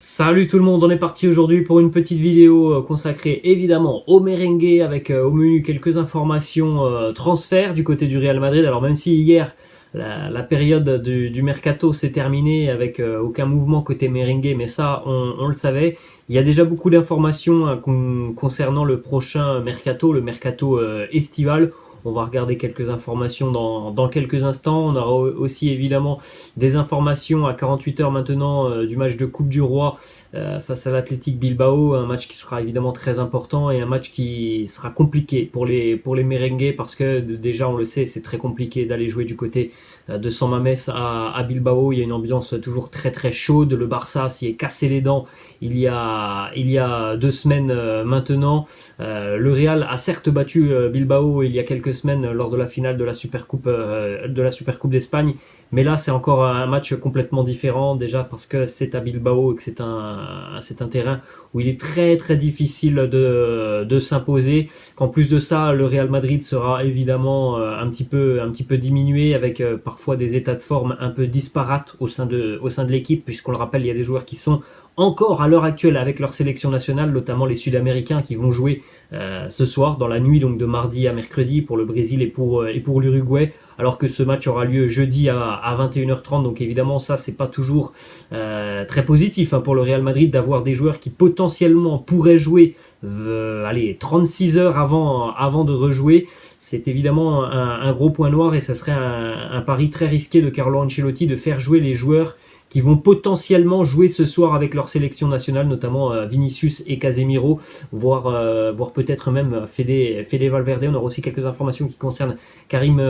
Salut tout le monde, on est parti aujourd'hui pour une petite vidéo consacrée évidemment au merengue avec au menu quelques informations transferts du côté du Real Madrid. Alors même si hier la période du mercato s'est terminée avec aucun mouvement côté merengue, mais ça on le savait. Il y a déjà beaucoup d'informations concernant le prochain mercato, le mercato estival. On va regarder quelques informations dans quelques instants. On aura aussi évidemment des informations à 48 heures maintenant du match de Coupe du Roi face à l'Athletic Bilbao, un match qui sera évidemment très important et un match qui sera compliqué pour les merengues parce que déjà on le sait, c'est très compliqué d'aller jouer du côté de San Mamés à Bilbao. Il y a une ambiance toujours très très chaude. Le Barça s'y est cassé les dents il y a 2 semaines maintenant. Le Real a certes battu Bilbao il y a quelques semaines lors de la finale de la Supercoupe d'Espagne, mais là c'est encore un match complètement différent, déjà parce que c'est à Bilbao et que c'est un terrain où il est très très difficile de s'imposer. Qu'en plus de ça, le Real Madrid sera évidemment un petit peu diminué avec parfois des états de forme un peu disparates au sein de l'équipe, puisqu'on le rappelle, il y a des joueurs qui sont encore à l'heure actuelle avec leur sélection nationale, notamment les Sud-Américains qui vont jouer ce soir dans la nuit, donc de mardi à mercredi pour le Brésil et pour l'Uruguay, alors que ce match aura lieu jeudi à 21h30. Donc évidemment ça c'est pas toujours très positif pour le Real Madrid d'avoir des joueurs qui potentiellement pourraient jouer 36 heures avant de rejouer. C'est évidemment un gros point noir et ça serait un pari très risqué de Carlo Ancelotti de faire jouer les joueurs qui vont potentiellement jouer ce soir avec leur sélection nationale, notamment Vinicius et Casemiro, voire peut-être même Fede Valverde. On aura aussi quelques informations qui concernent Karim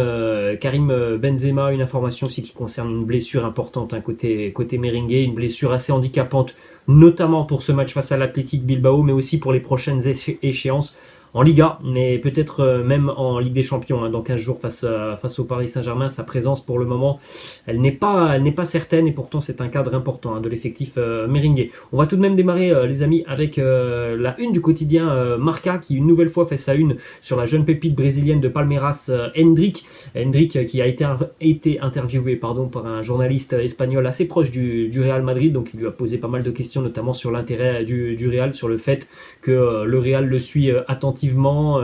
Benzema, une information aussi qui concerne une blessure importante côté merengue, une blessure assez handicapante, notamment pour ce match face à l'Athletic Bilbao, mais aussi pour les prochaines échéances en Liga, mais peut-être même en Ligue des Champions dans 15 jours face au Paris Saint-Germain. Sa présence pour le moment, elle n'est pas certaine et pourtant c'est un cadre important de l'effectif merengue. On va tout de même démarrer les amis avec la une du quotidien Marca qui une nouvelle fois fait sa une sur la jeune pépite brésilienne de Palmeiras, Endrick qui a été interviewé par un journaliste espagnol assez proche du Real Madrid, donc il lui a posé pas mal de questions, notamment sur l'intérêt du Real, sur le fait que le Real le suit attentivement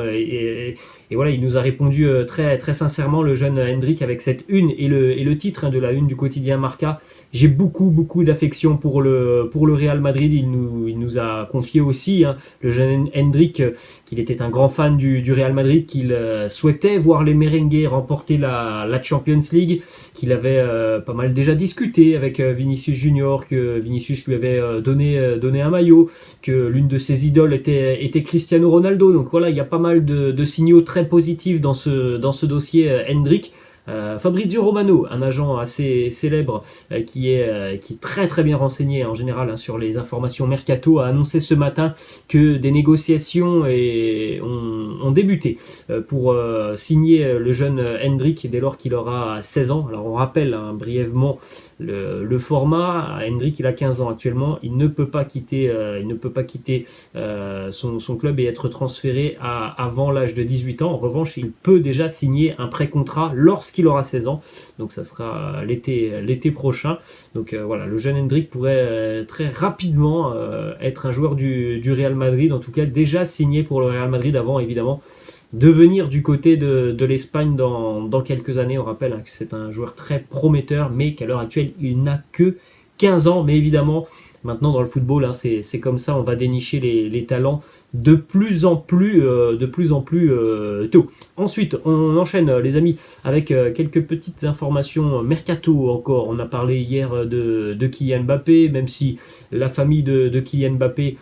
et voilà, il nous a répondu très très sincèrement, le jeune Endrick, avec cette une et le titre de la une du quotidien Marca. J'ai beaucoup d'affection pour le Real Madrid. Il nous a confié aussi, le jeune Endrick, qu'il était un grand fan du Real Madrid, qu'il souhaitait voir les merengues remporter la Champions League, qu'il avait pas mal déjà discuté avec Vinicius Junior, que Vinicius lui avait donné un maillot, que l'une de ses idoles était Cristiano Ronaldo. Donc voilà, il y a pas mal de signaux très positifs dans ce dossier Endrick. Fabrizio Romano, un agent assez célèbre qui est très très bien renseigné en général sur les informations mercato, a annoncé ce matin que des négociations ont débuté pour signer le jeune Endrick dès lors qu'il aura 16 ans. Alors on rappelle brièvement le format. Endrick, il a 15 ans actuellement, il ne peut pas quitter son club et être transféré avant l'âge de 18 ans. En revanche, il peut déjà signer un pré-contrat lorsqu'il aura 16 ans, donc ça sera l'été prochain. Donc voilà, le jeune Endrick pourrait très rapidement être un joueur du Real Madrid, en tout cas déjà signé pour le Real Madrid avant évidemment de venir du côté de l'Espagne dans quelques années. On rappelle que c'est un joueur très prometteur, mais qu'à l'heure actuelle il n'a que 15 ans. Mais évidemment, maintenant dans le football, c'est comme ça, on va dénicher les talents de plus en plus tôt. Ensuite, on enchaîne les amis avec quelques petites informations mercato encore. On a parlé hier de Kylian Mbappé, même si la famille de Kylian Mbappé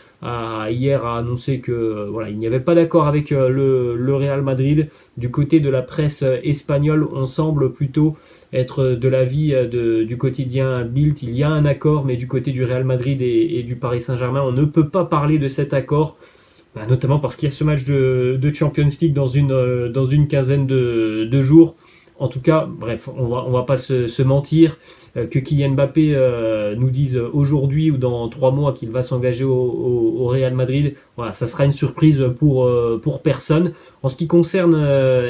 hier a annoncé que voilà, il n'y avait pas d'accord avec le Real Madrid. Du côté de la presse espagnole, on semble plutôt être de l'avis du quotidien Bild. Il y a un accord, mais du côté du Real Madrid et du Paris Saint-Germain, on ne peut pas parler de cet accord. Notamment parce qu'il y a ce match de Champions League dans une quinzaine de jours. En tout cas, bref, on va pas se mentir, que Kylian Mbappé nous dise aujourd'hui ou dans 3 mois qu'il va s'engager au Real Madrid, voilà, ça sera une surprise pour personne. En ce qui concerne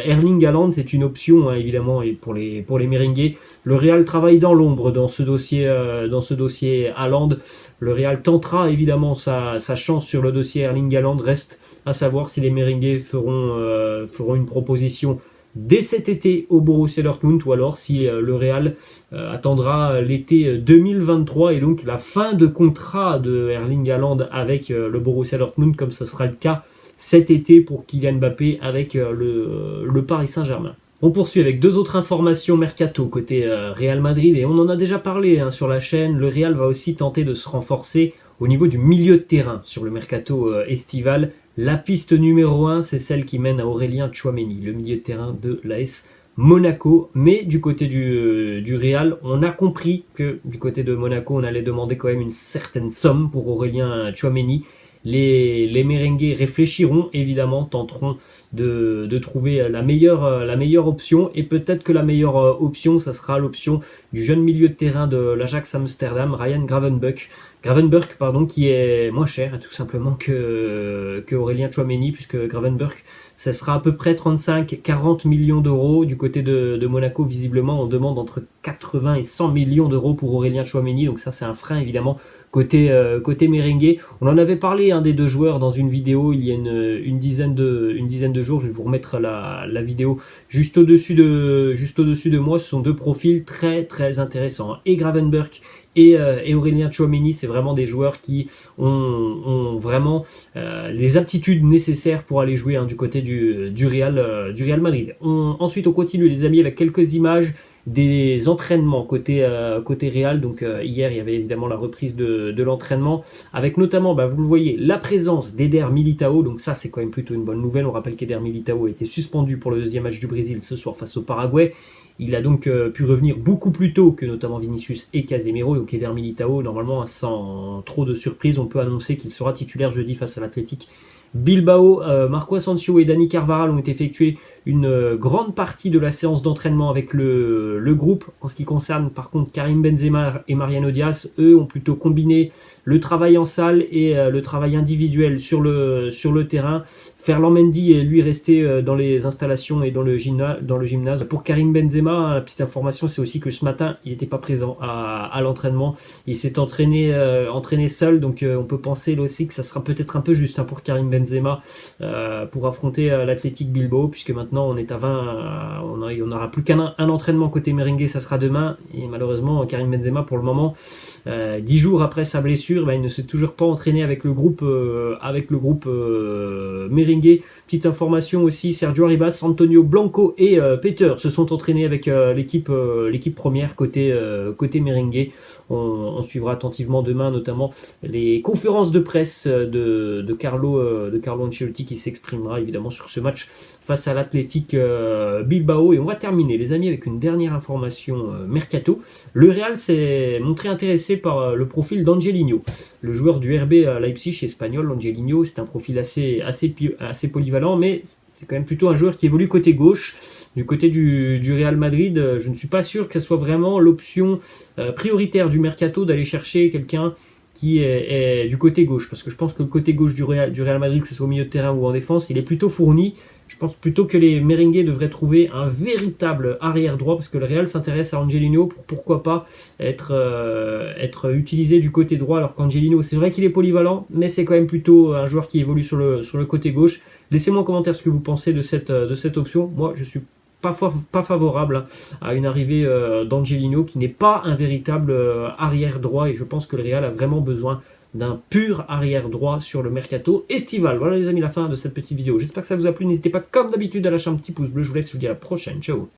Erling Haaland, c'est une option évidemment, et pour les merengues. Le Real travaille dans l'ombre dans ce dossier Haaland. Le Real tentera évidemment sa chance sur le dossier Erling Haaland. Reste à savoir si les merengues feront une proposition dès cet été au Borussia Dortmund ou alors si le Real attendra l'été 2023 et donc la fin de contrat de Erling Haaland avec le Borussia Dortmund, comme ça sera le cas cet été pour Kylian Mbappé avec le Paris Saint-Germain. On poursuit avec deux autres informations mercato côté Real Madrid et on en a déjà parlé sur la chaîne. Le Real va aussi tenter de se renforcer au niveau du milieu de terrain sur le mercato estival. La piste numéro 1, c'est celle qui mène à Aurélien Tchouaméni, le milieu de terrain de l'AS Monaco. Mais du côté du Real, on a compris que du côté de Monaco, on allait demander quand même une certaine somme pour Aurélien Tchouaméni. Les merengues réfléchiront, évidemment, tenteront de trouver la meilleure option. Et peut-être que la meilleure option, ça sera l'option du jeune milieu de terrain de l'Ajax Amsterdam, Ryan Gravenberch, qui est moins cher tout simplement que Aurélien Tchouaméni, puisque Gravenberch, ça sera à peu près 35-40 millions d'euros. Du côté de Monaco, visiblement, on demande entre 80 et 100 millions d'euros pour Aurélien Tchouaméni. Donc ça, c'est un frein, évidemment, côté merengue. On en avait parlé des deux joueurs dans une vidéo il y a une dizaine de jours. Je vais vous remettre la vidéo juste au-dessus de moi. Ce sont deux profils très très intéressants. Et Gravenberch et Aurélien Tchouaméni, c'est vraiment des joueurs qui ont vraiment les aptitudes nécessaires pour aller jouer du côté du Real Madrid. Ensuite, on continue les amis avec quelques images des entraînements côté Real. Donc hier, il y avait évidemment la reprise de l'entraînement avec notamment, vous le voyez, la présence d'Eder Militao. Donc ça, c'est quand même plutôt une bonne nouvelle. On rappelle qu'Eder Militao a été suspendu pour le deuxième match du Brésil ce soir face au Paraguay. Il a donc pu revenir beaucoup plus tôt que notamment Vinicius et Casemiro. Donc Eder Militao, normalement, sans trop de surprise, on peut annoncer qu'il sera titulaire jeudi face à l'Athletic Bilbao. Marco Asensio et Dani Carvajal ont effectué une grande partie de la séance d'entraînement avec le groupe. En ce qui concerne par contre Karim Benzema et Mariano Diaz, eux ont plutôt combiné le travail en salle et le travail individuel sur le terrain. Ferland Mendy est lui resté dans les installations et dans le gymnase. Pour Karim Benzema, la petite information, c'est aussi que ce matin, il n'était pas présent à l'entraînement. Il s'est entraîné seul, donc on peut penser là aussi que ça sera peut-être un peu juste pour Karim Benzema pour affronter l'Athletic Bilbao, puisque maintenant on est à 20, on n'aura plus qu'un entraînement côté merengue, ça sera demain. Et malheureusement, Karim Benzema, pour le moment, 10 jours après sa blessure, il ne s'est toujours pas entraîné avec le groupe merengue. Petite information aussi, Sergio Arribas, Antonio Blanco et Peter se sont entraînés avec l'équipe première côté merengue. On suivra attentivement demain notamment les conférences de presse de Carlo Ancelotti, qui s'exprimera évidemment sur ce match face à l'Athletic Bilbao. Et on va terminer les amis avec une dernière information mercato. Le Real s'est montré intéressé par le profil d'Angelino, le joueur du RB Leipzig espagnol. Angelino, c'est un profil assez polyvalent, mais c'est quand même plutôt un joueur qui évolue côté gauche. Du côté du Real Madrid, je ne suis pas sûr que ce soit vraiment l'option prioritaire du mercato d'aller chercher quelqu'un qui est du côté gauche, parce que je pense que le côté gauche du Real Madrid, que ce soit au milieu de terrain ou en défense, il est plutôt fourni. Je pense plutôt que les merengues devraient trouver un véritable arrière droit, parce que le Real s'intéresse à Angelino pour pourquoi pas être utilisé du côté droit, alors qu'Angelino, c'est vrai qu'il est polyvalent, mais c'est quand même plutôt un joueur qui évolue sur le côté gauche. Laissez-moi en commentaire ce que vous pensez de cette option. Moi, je suis pas favorable à une arrivée d'Angelino, qui n'est pas un véritable arrière droit, et je pense que le Real a vraiment besoin d'un pur arrière droit sur le mercato estival. Voilà les amis, la fin de cette petite vidéo. J'espère que ça vous a plu. N'hésitez pas comme d'habitude à lâcher un petit pouce bleu. Je vous laisse, je vous dis à la prochaine. Ciao.